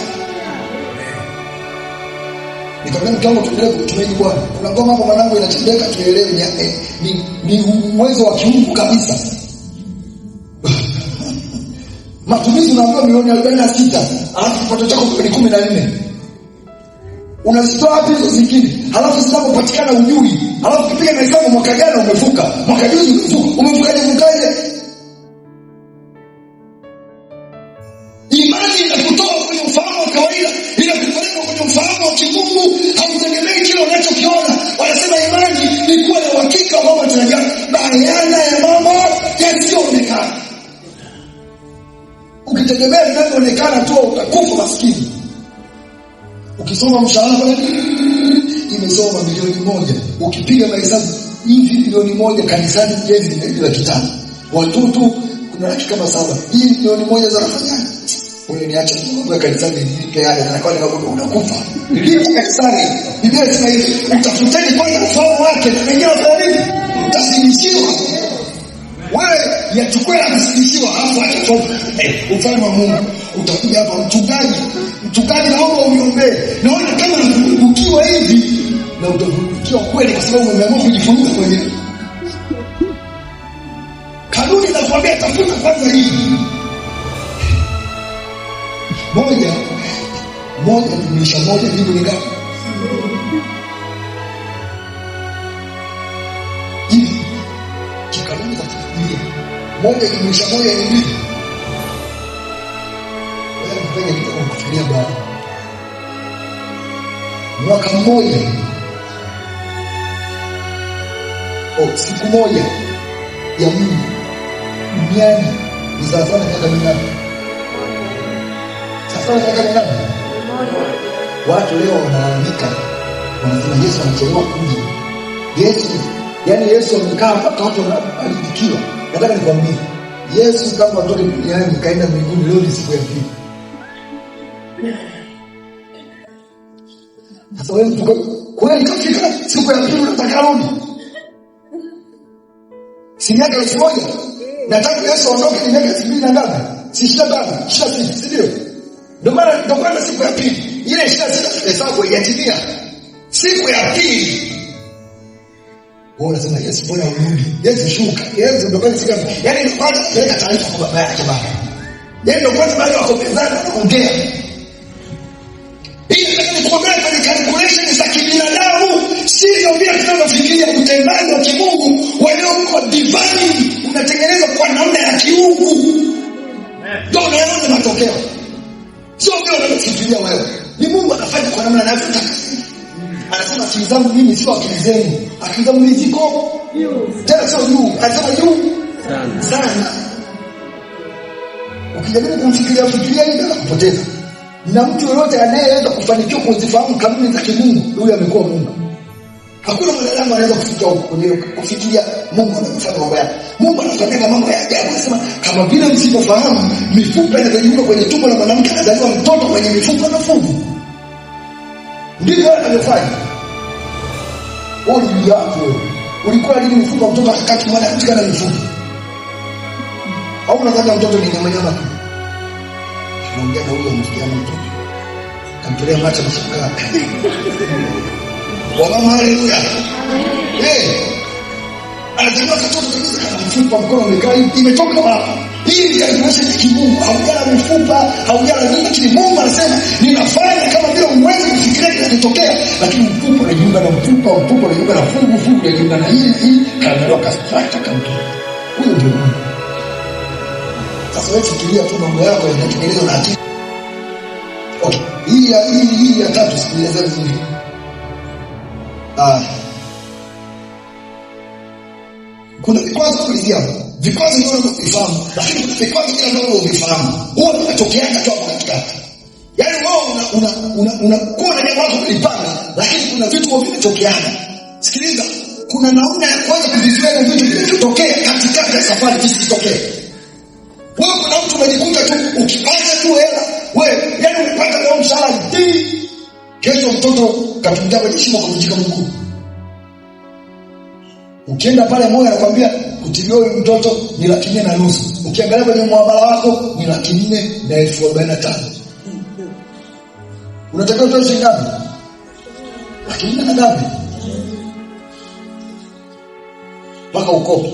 Speaker 1: Nikamwambia kama tuendelee kutumaini Bwana. Kuna ngoma hapo mwanangu inatendeka tuelewe ni uwezo wa kiungu kabisa. Matumizi unaambiwa milioni 46, alafu kipato chako ni 14. Unazitoa wapi hizo zingine? Halafu zinapopatikana ujui. Halafu kipiga na hesabu mwaka jana umevuka, mwaka juzi umevuka. Umevukaje? Imani inakutoa kwenye ufahamu wa kawaida, inakupeleka kwenye ufahamu wa kimungu. Hautegemei kile unachokiona. Wanasema imani ni kuwa na uhakika wa mambo yanayotarajia, bayana ya mambo yasiyoonekana. Ukitegemea vinavyoonekana tu utakufa maskini. Ukisoma mshahara imesoma milioni 1, ukipiga mahesabu hivi milioni 1 kanisani jezi ni 500. Watoto kuna laki kama 7. Hii milioni 1 zinafanya. Wewe niacha kwa kanisani nipe yale na kwa nini unakufa? Ndio kanisani. Biblia inasema hivi, utafuteni kwanza ufahamu wake na wengine wafanye nini? Utazidishiwa. Wewe yachukue anasibishiwa hapo acha ufalme wa Mungu utakuja hapa. Mchungaji naomba uniombee. Naona kama ukiwa hivi na utavukiwa kweli kwa sababu umeamua kujifunza kwenyewe. Kanuni inakwambia tafuta kwanza hii. Moja jumlisha moja jibu ni ngapi? Hivi. Kikanuni za Biblia. Moja jumlisha moja ni ngapi? Wewe unafanya kitu kwa kufikiria bwana. Mwaka mmoja. Siku moja ya Mungu duniani Ni sawa na miaka mingapi? Sasa miaka mingapi? Watu leo wanalalamika, wanasema Yesu anachelewa kuja. Yesu amekaa mpaka watu wanalipikiwa. Nataka nikwambie, Yesu kama atoke duniani kaenda mbinguni leo ni siku ya pili. Sasa wewe mtu kweli kafika siku ya pili unataka rudi? Si miaka 1000. Nataka Yesu aondoke ni miaka 2000 na ngapi? Si 25, 26, si ndio? Ndio maana siku ya pili. Ile 26 hesabu yatimia. Siku ya pili. Wao wanasema Yesu bwana urudi. Yesu shuka. Yesu ndio kwanza siku. Yaani ndio kwanza peleka taarifa kwa baba yake baba. Yaani ndio kwanza baada ya kupezana na kuongea. Hii ni kuongea kwenye calculation za kibinadamu, sio vile tunavyofikiria utendaji wa kimungu walio divine unatengenezwa kwa namna ya kiungu. Ndio unaona matokeo. Sio vile unavyofikiria wewe. Ni Mungu anafanya kwa namna anavyotaka. Anasema akili zangu mimi sio akili zenu. Akili zangu mimi ziko tena sio juu. Anasema juu sana. Ukijaribu kumfikiria hivi unapoteza. Na mtu yoyote anayeweza kufanikiwa kuzifahamu kanuni za kimungu, huyo amekuwa Mungu. Hakuna mwanadamu anaweza kufikiria Mungu anafanya mambo yake. Mungu anafanya mambo ya ajabu. Anasema kama vile msipofahamu mifupa inayojiunga kwenye tumbo la mwanamke anazaliwa mtoto mwenye mifupa na fuvu. Ndivyo anavyofanya. Wewe yako ulikuwa lini mifupa mtoto akakati mwana katika na mifupa? Au unataka mtoto ni nyama? Anaongea na huyo msikia mtoto. Kamtolea macho na shukrani. Bwana haleluya. Anasema katoto kabisa kama mfupa mkono umekaa imetoka wapi? Hii ni calculation ya kimungu. Haujala mifupa, haujala nini lakini Mungu anasema ninafanya kama vile uwezo kufikiria kinachotokea lakini mfupa unajiunga na mfupa unajiunga na fuvu unajiunga na hii kaangalia kastrata kamto. Huyo ndio Mungu. Sasa wewe fikiria tu mambo yako yanatengenezwa na akili. Okay, hii ya tatu sikiliza vizuri. Kuna vikwazo kulizia. Vikwazo ndio unavifahamu, lakini kuna vikwazo vile ambavyo unavifahamu. Huwa vinatokea tu hapo katikati. Yaani wewe unakuwa na jambo lako kulipanga, lakini kuna vitu vinatokeana. Sikiliza, kuna namna ya kuweza kuvizuia vitu vinatokea katikati ya safari visitokee. Wewe kuna mtu unajikuta tu ukipata tu hela, wewe yani umepata leo mshahara kesho mtoto katumia kwenye shimo kuvunjika mguu. Ukienda pale moyo anakuambia kutibia huyu mtoto ni 4,500. Ukiangalia kwenye muamala wako ni 4,045. Unataka utoe shilingi ngapi? 4,000 mpaka ukope.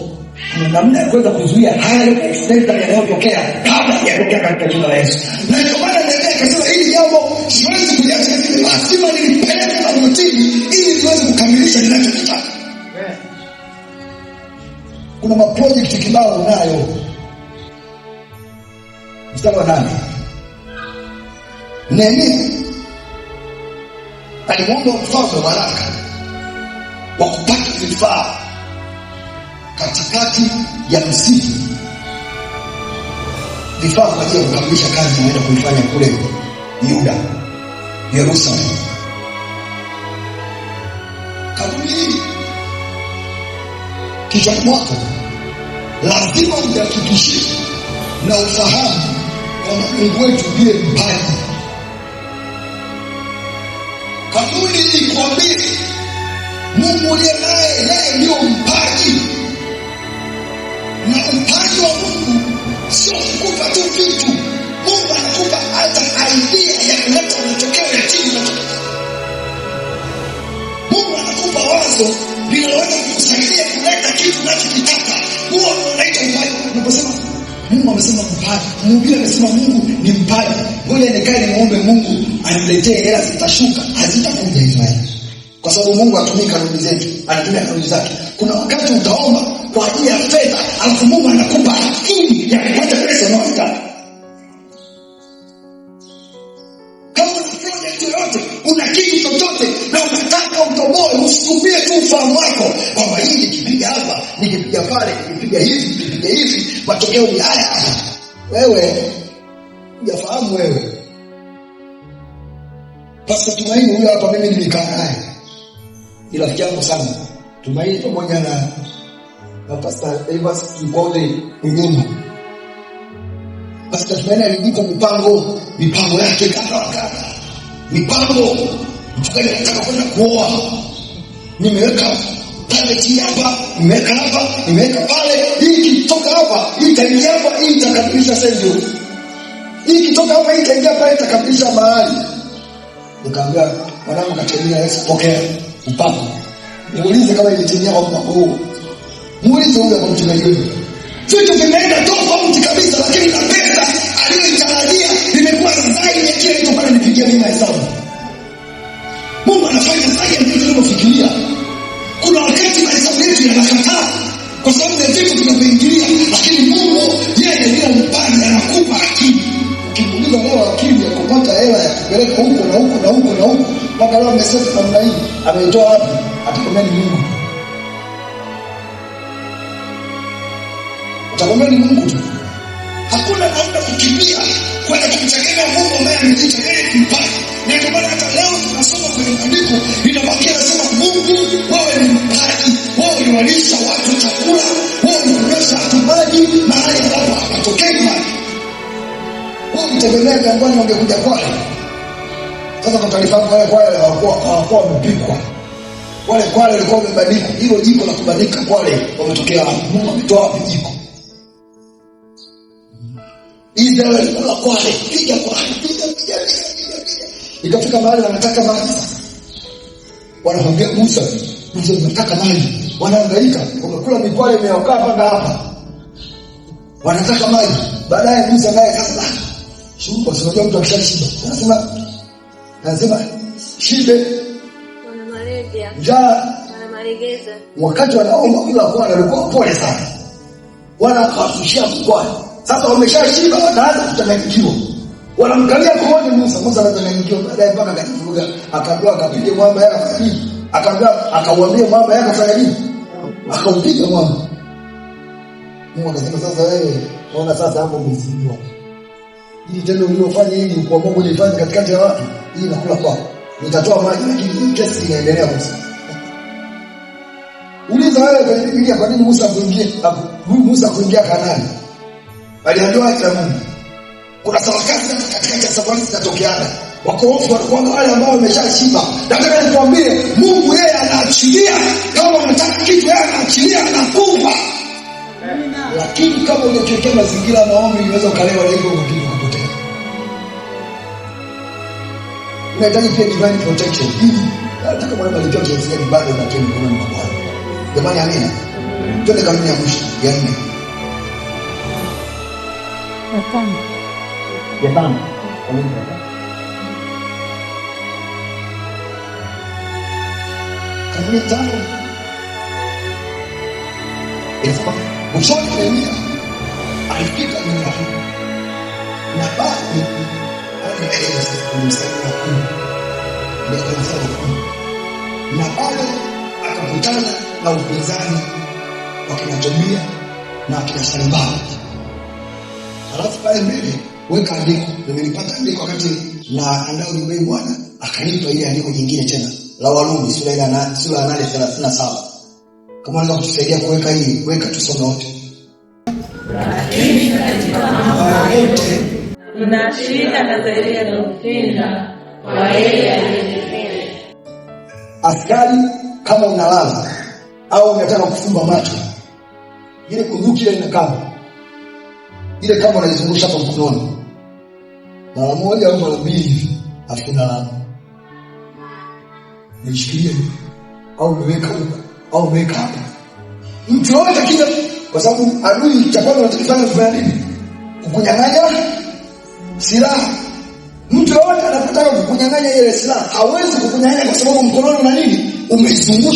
Speaker 1: Kuna namna ya kuweza kuzuia haya extenda yanayotokea kabla hayatokea katika jina la Yesu. Na ndio maana ndio kasema hili jambo siwezi kuliacha, lazima nilipeleke na mtini ili niweze kukamilisha ninachotaka. Kuna maproject kibao unayo. Mstari wa 8. Nehemia alimwomba mfalme baraka wa kupata vifaa katikati ya msitu, vifaa kwa ajili ya kukamilisha kazi anaenda kuifanya kule Yuda, Yerusalemu. Kaburi kichwani mwako lazima ujihakikishie na ufahamu kwamba Mungu wetu ndiye mpaji. Kaburi ikwambie Mungu ndiye naye, yeye ndio mpaji. Na mpaji wa Mungu sio kukupa tu vitu. Mungu anakupa hata idea ya kuleta matokeo ya chini. Mungu anakupa wazo linaloweza kukusaidia kuleta kitu unachokitaka. Huo unaitwa mpaji. Unaposema Mungu amesema mpaji, Mungu amesema Mungu ni mpaji, ngoja nikae nimuombe Mungu aniletee hela zitashuka, hazitakuja Israeli. Kwa sababu Mungu hatumii kanuni zetu, anatumia kanuni zake. Kuna wakati utaomba kwa ajili ya fedha, alafu Mungu anakupa akili ya kupata pesa unayotaka. Kama una project yoyote, una kitu chochote na unataka utoboe, usikumbie tu ufahamu wako kwamba hii nikipiga hapa, nikipiga pale, nikipiga hivi, matokeo ni haya. Wewe hujafahamu wewe. Pastor Tumaini huyo hapa mimi nilikaa naye. Ni rafiki yangu sana. Tumaini pamoja na Pastor Evans Kikole Unyumba. Pastor Tumaini alijipa mipango yake kadha. Mipango mchungaji anataka kwenda kuoa. Nimeweka pale chini hapa, nimeweka hapa, nimeweka pale. Hii kitoka hapa, hii itaingia hapa, hii itakamilisha sendo. Hii kitoka hapa, hii itaingia pale, itakamilisha mahali. Nikamwambia mwanangu, katemia Yesu, pokea mpango. Muulize kama ilitimia kwa mpango huo. Muulize huyo kwa mchungaji wewe. Vitu vimeenda tofauti kabisa, lakini na pesa aliyoitarajia imekuwa zaidi ya kile kilichokuwa nipigia mimi hesabu. Mungu anafanya zaidi ya kile tunavyofikiria. Kuna wakati mahesabu yetu yanakataa kwa sababu ya vitu tunavyoingilia, lakini Mungu yeye ndiye mpanda anakupa akili. Ukimuuliza leo akili ya kupata hela ya kupeleka huko na huko na huko na huko, mpaka leo amesema namna hii, ameitoa wapi? Atakwambia ni Mungu. Atakwambia ni Mungu tu. Hakuna namna kukimbia kwenda kumtegemea Mungu ambaye amejiita yeye mpaka. Na ndio maana hata leo tunasoma kwenye maandiko inabakia nasema Mungu wewe ni mpaji, wewe unalisha watu chakula, wewe unalisha watu maji mahali ambapo hapatokei maji. Wewe mtegemea jangwani ungekuja kwale. Sasa kwa taarifa yako wale hawakuwa wamepikwa. Wale kwale walikuwa wamebadilika. Hilo jiko la kubadilika kwale wametokea wapi? Mungu ametoa wapi jiko? Israeli kula kwale, piga kwale, piga. Ikafika mahali wanataka maji sasa. Wanamwambia Musa wanataka maji. Wanahangaika, wamekula mikwale imeokaa mpaka hapa. Wanataka maji. Baadaye Musa naye sasa shughuli kwa sababu mtu akishashiba. Anasema shibe
Speaker 4: wana malaria.
Speaker 1: Njaa
Speaker 4: Wana malegeza.
Speaker 1: Wakati wanaomba kula kwale walikuwa pole sana. Wanakafushia mkwale. Sasa wameshashiba wanaanza kuchanganyikiwa. Wanamkalia kuone Musa anachanganyikiwa, baadaye mpaka akajivuruga, akaambiwa akapige mwamba yake afanye nini? Akamwambia mwamba yake afanye nini? Akaupiga mwamba. Mungu akasema sasa wewe, naona sasa hapo umezidiwa. Hili tendo ulilofanya hili kwa Mungu ulifanya katikati ya watu, hii nakula kwako. Nitatoa maji lakini kesi inaendelea Musa. Uliza wewe kwenye Biblia kwa nini Musa kuingia Kanaani? Aliambiwa acha Mungu. Kuna sarakasi katikati ya safari zinatokeana. Wakorofi walikuwa wale ambao wameshashiba. Nataka nikwambie Mungu yeye anaachilia, kama unataka kitu yeye anaachilia, anakupa. Lakini kama hujachekea mazingira ya maombi unaweza ukalewa na hivyo kitu kupotea. Unahitaji pia divine protection. Nataka mwana malikia kiasi gani bado unatoa mkono wa Bwana. Jamani amina. Twende kanuni ya mwisho ya 4. Jamani. Kanuni 5. Usoni Nehemia alifika nyumbani na bado anaeleza kumsaidia na bado akakutana na upinzani wa kina Tobia na kina Sanbalati. Halafu pale mbele weka andiko, nimelipata andiko wakati na andao ni Bwana akanipa ile andiko jingine tena la Warumi sura ya 8:37. Kama unaweza kutusaidia kuweka hii, weka tusome wote.
Speaker 5: Lakini katika mambo yote tunashika na zaidi ya kupinga kwa yeye aliyenifikia.
Speaker 1: Askari kama unalala au unataka kufumba macho, ile kunduki ile inakaba. Ile kama unalizungusha kwa mkononi. Mara moja au mara mbili afu unalala. Nishikilie au umeweka huko au umeweka hapa. Mtu yote kija kwa sababu adui cha kwanza anachofanya kufanya nini? Kukunyang'anya silaha. Mtu yote anapotaka kukunyang'anya ile silaha hawezi kukunyang'anya kwa sababu mkononi una nini? Umezungusha